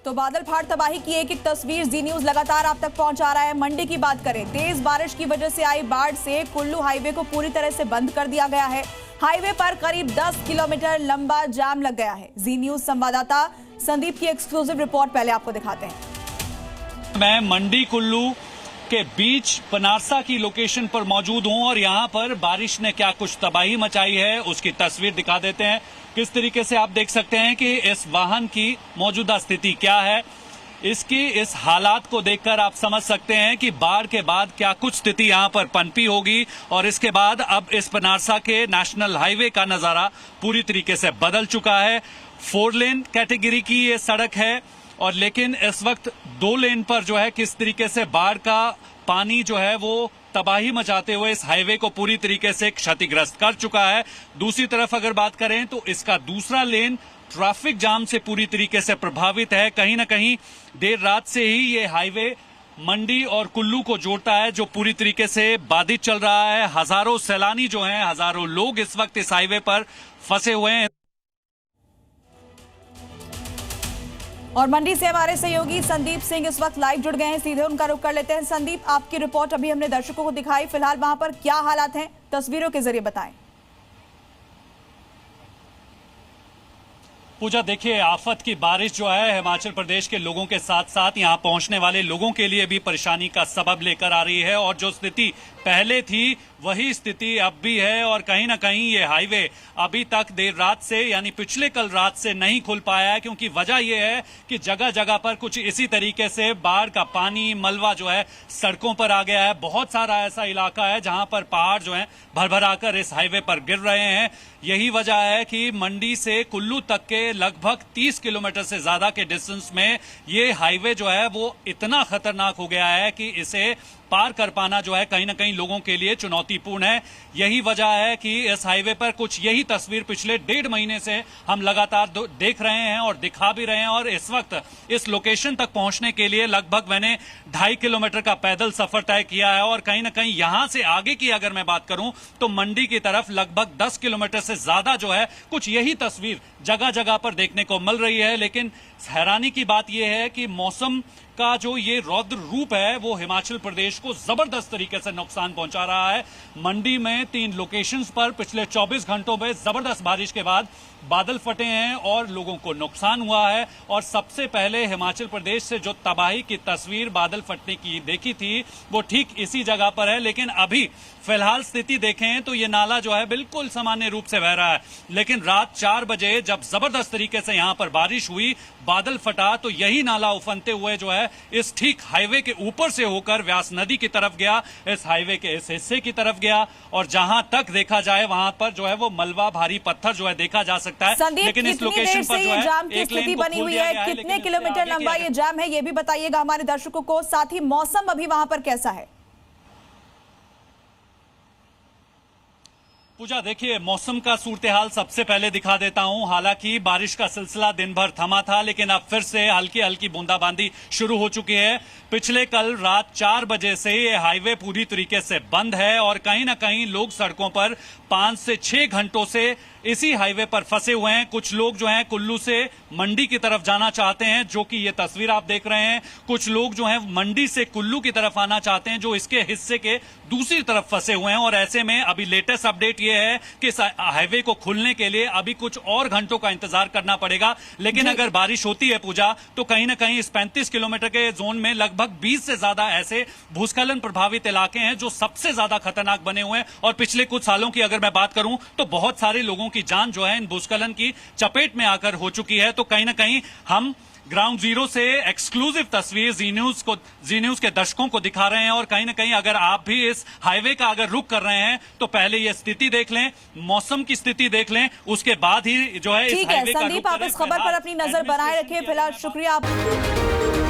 तो बादल फाड़ तबाही की एक एक तस्वीर जी न्यूज लगातार आप तक पहुंचा रहा है। मंडी की बात करें, तेज बारिश की वजह से आई बाढ़ से कुल्लू हाईवे को पूरी तरह से बंद कर दिया गया है। हाईवे पर करीब 10 किलोमीटर लंबा जाम लग गया है। जी न्यूज संवाददाता संदीप की एक्सक्लूसिव रिपोर्ट पहले आपको दिखाते हैं। मैं मंडी कुल्लू के बीच बनारसा की लोकेशन पर मौजूद हूं और यहां पर बारिश ने क्या कुछ तबाही मचाई है उसकी तस्वीर दिखा देते हैं। किस तरीके से आप देख सकते हैं कि इस वाहन की मौजूदा स्थिति क्या है। इस हालात को देखकर आप समझ सकते हैं कि बाढ़ के बाद क्या कुछ स्थिति यहां पर पनपी होगी। और इसके बाद अब इस बनारसा के नेशनल हाईवे का नजारा पूरी तरीके से बदल चुका है। 4 लेन कैटेगरी की ये सड़क है और लेकिन इस वक्त 2 लेन पर जो है किस तरीके से बाढ़ का पानी जो है वो तबाही मचाते हुए इस हाईवे को पूरी तरीके से क्षतिग्रस्त कर चुका है। दूसरी तरफ अगर बात करें तो इसका दूसरा लेन ट्रैफिक जाम से पूरी तरीके से प्रभावित है। कहीं ना कहीं देर रात से ही ये हाईवे मंडी और कुल्लू को जोड़ता है, जो पूरी तरीके से बाधित चल रहा है। हजारों सैलानी जो हैं, हजारों लोग इस वक्त इस हाईवे पर फंसे हुए हैं। और मंडी से हमारे सहयोगी संदीप सिंह इस वक्त लाइव जुड़ गए हैं, सीधे उनका रुख कर लेते हैं। संदीप, आपकी रिपोर्ट अभी हमने दर्शकों को दिखाई, फिलहाल वहां पर क्या हालात हैं, तस्वीरों के जरिए बताएं। पूजा, देखिए, आफत की बारिश जो है हिमाचल प्रदेश के लोगों के साथ साथ यहां पहुंचने वाले लोगों के लिए भी परेशानी का सबब लेकर आ रही है। और जो स्थिति पहले थी वही स्थिति अब भी है। और कहीं ना कहीं ये हाईवे अभी तक देर रात से यानी पिछले कल रात से नहीं खुल पाया है, क्योंकि वजह यह है कि जगह जगह पर कुछ इसी तरीके से बाढ़ का पानी, मलबा जो है सड़कों पर आ गया है। बहुत सारा ऐसा इलाका है जहां पर पहाड़ जो है भरभराकर इस हाईवे पर गिर रहे हैं। यही वजह है कि मंडी से कुल्लू तक के लगभग 30 किलोमीटर से ज्यादा के डिस्टेंस में ये हाईवे जो है वो इतना खतरनाक हो गया है कि इसे पार कर पाना जो है कहीं ना कहीं लोगों के लिए चुनौतीपूर्ण है। यही वजह है कि इस हाईवे पर कुछ यही तस्वीर पिछले 1.5 महीने से हम लगातार देख रहे हैं और दिखा भी रहे हैं। और इस वक्त इस लोकेशन तक पहुंचने के लिए लगभग मैंने 2.5 किलोमीटर का पैदल सफर तय किया है। और कहीं ना कहीं यहां से आगे की अगर मैं बात करूं तो मंडी की तरफ लगभग 10 किलोमीटर से ज्यादा जो है कुछ यही तस्वीर जगह जगह पर देखने को मिल रही है। लेकिन हैरानी की बात यह है कि मौसम का जो ये रौद्र रूप है वो हिमाचल प्रदेश को जबरदस्त तरीके से नुकसान पहुंचा रहा है। मंडी में 3 लोकेशंस पर पिछले 24 घंटों में जबरदस्त बारिश के बाद बादल फटे हैं और लोगों को नुकसान हुआ है। और सबसे पहले हिमाचल प्रदेश से जो तबाही की तस्वीर बादल फटने की देखी थी वो ठीक इसी जगह पर है। लेकिन अभी फिलहाल स्थिति देखें तो ये नाला जो है बिल्कुल सामान्य रूप से बह रहा है। लेकिन रात 4 बजे जब जबरदस्त तरीके से यहां पर बारिश हुई, बादल फटा, तो यही नाला उफनते हुए जो है इस ठीक हाईवे के ऊपर से होकर व्यास नदी की तरफ गया, इस हाईवे के इस हिस्से की तरफ गया। और जहां तक देखा जाए वहां पर जो है वो मलबा, भारी पत्थर जो है देखा जा सकता है। लेकिन इस लोकेशन पर जो है जाम की स्थिति बनी हुई है, कितने किलोमीटर लंबा ये जाम है ये भी बताइएगा हमारे दर्शकों को। साथ ही मौसम अभी वहां पर कैसा है? पूजा, देखिए, मौसम का सूरत हाल सबसे पहले दिखा देता हूं। हालांकि बारिश का सिलसिला दिन भर थमा था, लेकिन अब फिर से हल्की हल्की बूंदाबांदी शुरू हो चुकी है। पिछले कल रात 4 बजे से ये हाईवे पूरी तरीके से बंद है और कहीं ना कहीं लोग सड़कों पर 5 से 6 घंटों से इसी हाईवे पर फंसे हुए हैं। कुछ लोग जो हैं कुल्लू से मंडी की तरफ जाना चाहते हैं, जो कि ये तस्वीर आप देख रहे हैं। कुछ लोग जो हैं मंडी से कुल्लू की तरफ आना चाहते हैं, जो इसके हिस्से के दूसरी तरफ फंसे हुए हैं। और ऐसे में अभी लेटेस्ट अपडेट ये है कि इस हाईवे को खुलने के लिए अभी कुछ और घंटों का इंतजार करना पड़ेगा। लेकिन अगर बारिश होती है पूजा, तो कहीं ना कहीं इस 35 किलोमीटर के जोन में लगभग 20 से ज्यादा ऐसे भूस्खलन प्रभावित इलाके हैं जो सबसे ज्यादा खतरनाक बने हुए हैं। और पिछले कुछ सालों की अगर मैं बात करूं तो बहुत सारे लोगों की जान जो है इन भूस्खलन की चपेट में आकर हो चुकी है। तो कहीं ना कहीं हम ग्राउंड जीरो से एक्सक्लूसिव तस्वीर जी न्यूज के दर्शकों को दिखा रहे हैं। और कहीं ना कहीं अगर आप भी इस हाईवे का अगर रुख कर रहे हैं तो पहले ये स्थिति देख लें, मौसम की स्थिति देख लें, उसके बाद ही जो है इस हाईवे का रुख करें। संदीप, आप इस खबर पर अपनी नजर बनाए रखें। फिलहाल शुक्रिया आप।